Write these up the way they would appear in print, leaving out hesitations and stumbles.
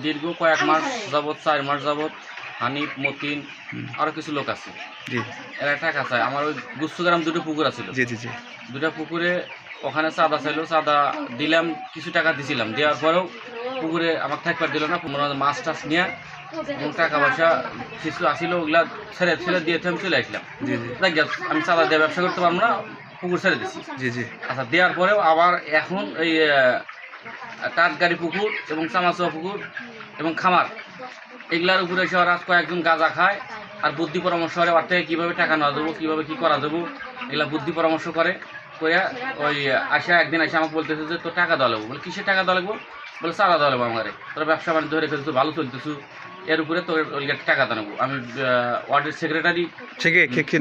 দীর্ঘ কয়েক মাস যাবৎ, 4 মাস যাবৎ হানিফ, মতিন আরও কিছু লোক আছে, এরা টাকা চায়। আমার ওই গুচ্ছগ্রাম 2টো পুকুর আছিল, 2টা পুকুরে ওখানে চাঁদা চাইলো, চাঁদা দিলাম, কিছু টাকা দিছিলাম, দেওয়ার পরেও পুকুরে আমার থাকবার দিল না। মাছ টাছ নিয়ে এবং টাকা পয়সা কিছু আসিল, ওগুলা ছেড়ে দিয়ে আমি চলে আসলাম। আমি চাঁদা দিয়ে ব্যবসা করতে পারবো না, পুকুর ছেড়ে দিচ্ছি। আচ্ছা, দেওয়ার পরেও আবার এখন এই টাটগাড়ি পুকুর এবং চামাচুয়া পুকুর এবং খামার, এগুলার উপরে এসে ওরা কয়েকজন গাঁজা খায় আর বুদ্ধি পরামর্শ করে ওর থেকে কীভাবে টাকা নেওয়া যাবো, কীভাবে কী করা যাবো, এগুলা বুদ্ধি পরামর্শ করে। ওই একদিন আসে আমাকে বলতেছে যে তোর টাকা দেওয়া লাগবো। বলে কিসের টাকা দেওয়া লাগবো? বলে চাঁদা দেওয়া লাগবো আমাকে, তোরা ব্যবসা বাণিজ্য ধরে ফেলছো, ভালো চলতেছো, এর উপরে তোর ওই টাকা দেওয়া নেবো। আমি ওয়ার্ডের সেক্রেটারি,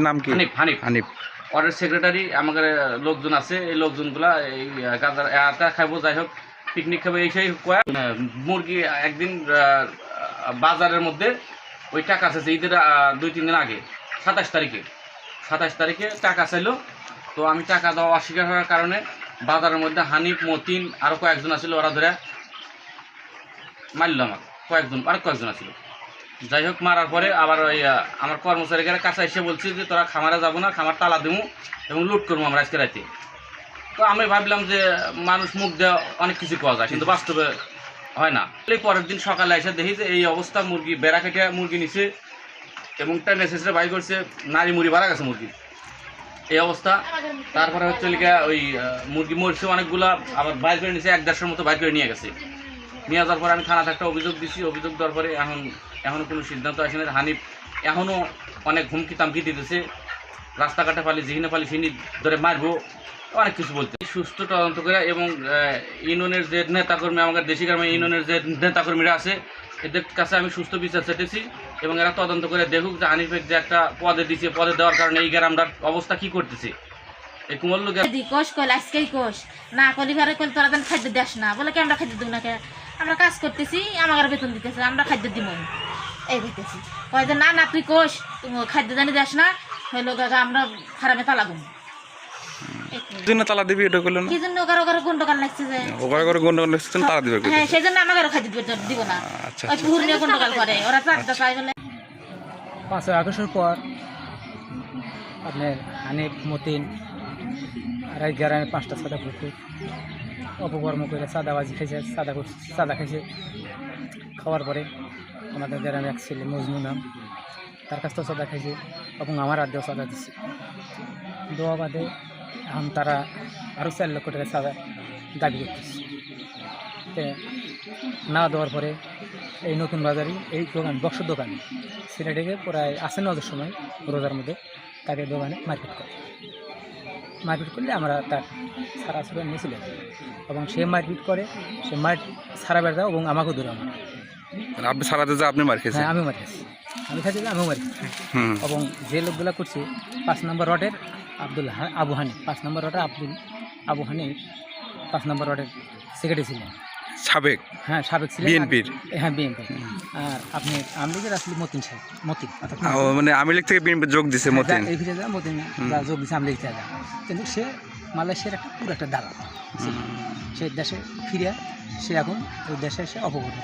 নাম কি? হানিফ। ওয়ার্ডের সেক্রেটারি, আমাদের লোকজন আছে, এই লোকজনগুলা এই গাঁজা খাবো, যাই হোক পিকনিক খাবো, এই সেই মুরগি একদিন বাজারের মধ্যে ওই টাকা আছে ঈদের 2-3 দিন আগে 27 তারিখে টাকা চাইলো। তো আমি টাকা দেওয়া অস্বীকার হওয়ার কারণে বাজারের মধ্যে হানিফ, মতিন আরও কয়েকজন আছিল, ওরা ধরে মারল আমার, কয়েকজন আছিল। যাই হোক, মারার পরে আবার ওই আমার কর্মচারীরা কাছে এসে বলছে যে তোরা খামারে যাবো না, খামার তালা দেবো এবং লুট করবো আমরা আজকে রাতে। তো আমি ভাবলাম যে মানুষ মুখ দেওয়া অনেক কিছু পাওয়া যায়, কিন্তু বাস্তবে হয় না। এই পরের দিন সকালে এসে দেখি যে এই অবস্থা, মুরগি বেড়া কেটে মুরগি নিছে এবং টেনে শেষে বাইর করছে, নারী মুড়ি বাড়া গেছে মুরগি, এই অবস্থা। তারপরে হচ্ছে ওই মুরগি মরছে অনেকগুলা, আবার বাইর করে নিছে, 1-150 মতো বাইর করে নিয়ে গেছে। নিয়ে যাওয়ার পরে আমি থানাতে একটা অভিযোগ দিছি, অভিযোগ দেওয়ার পরে এখনও কোনো সিদ্ধান্ত আসে না। হানিফ এখনও অনেক হুমকি তামকি দিতেছে, রাস্তাঘাটে পালি যেখানে পালি সেখানে ধরে মারবো, অনেক কিছু বলতে। সুস্থ তদন্ত করে এবং ইউনিয়নের যে নেতাকর্মী, আমাদের দেশি গ্রামে ইউনিয়নের যে নেতাকর্মীরা আছে, এদের কাছে আমি সুস্থ বিচার চেয়েছি এবং এরা তদন্ত করে দেখুক যে হানিফের যে একটা পদে দিচ্ছে, পদে দেওয়ার কারণে এই গ্রামটার অবস্থা কি করতেছে। এই কুমল্লু কোষ কল আজকেই কোষ না কলি ঘরে কল তোরা খাদ্য দেস না, বলে কি আমরা খাদ্য দিব না, আমরা কাজ করতেছি, আমার বেতন দিতেছে, আমরা খাদ্য দিব এই দিতেছি। কয় যে না তুই কোষ খাদ্য জানি দেস না, হইলো আমরা ফার্মে তালা গুম তালা দিবি, এটা করলো না কি জন্য ওগারো গন্ডকাল লাগছে যে তালা দিবে। হ্যাঁ, সেই জন্য আমাকে খাদ্য দিব না, ওই পুকুর নিয়ে গন্ডকাল করে ওরা, চারটা চাই বলে। 5 আগস্টের পর আপনার হানিফ, মতিন আর এই গ্রামে 5টা-6টা পুকুর অপকর্ম করে চাঁদাবাজি খেয়েছে, চাঁদা খেয়েছে। খাওয়ার পরে আমাদের গ্রামে এক ছেলে মজনু নাম, তার কাছ থেকে চাঁদা খেয়েছে এবং আমার আড্ডেও চাঁদা দিচ্ছে। দেওয়া বাদে এখন তারা আরও 4 লক্ষ টাকা চাঁদা দাবি করতেছে। না দেওয়ার পরে এই নতুন বাজারে এই দোকান, বক্সের দোকানে ছেলেটাকে প্রায় 9টার সময় রোজার মধ্যে তাকে দোকানে মারপিট করলে আমরা তার সারা সুরা নিয়েছিলাম এবং সে মারপিট করে, সে সারা বেড়া এবং আমাকেও ধরে আমার। আপনি সারাতে যা আপনি মার খেয়েছেন? হ্যাঁ, আমি মার খেয়েছি, আমি খাইছি, আমিও মার খেয়েছি। এবং যে লোকগুলো করছে 5 নম্বর ওয়ার্ডের আবু হানিফ, 5 নম্বর ওয়ার্ডের আবু হানিফ 5 নম্বর ওয়ার্ডের সেক্রেটারি ছিলেন, সাবেক। হ্যাঁ, সাবেক ছিলেন বিএনপির। হ্যাঁ, বিএনপি। আর আপনি আওয়ামী লীগের আসলে মতিন, মানে আওয়ামী লীগ থেকে বিএনপি যোগ দিছে মতিন, মতিন যোগ দিচ্ছে আওয়ামী লীগ থেকে। কিন্তু সে মালয়েশিয়ার পুরো একটা দালাল, সে দেশে ফিরে সে এখন ওই দেশে এসে অপকর্ম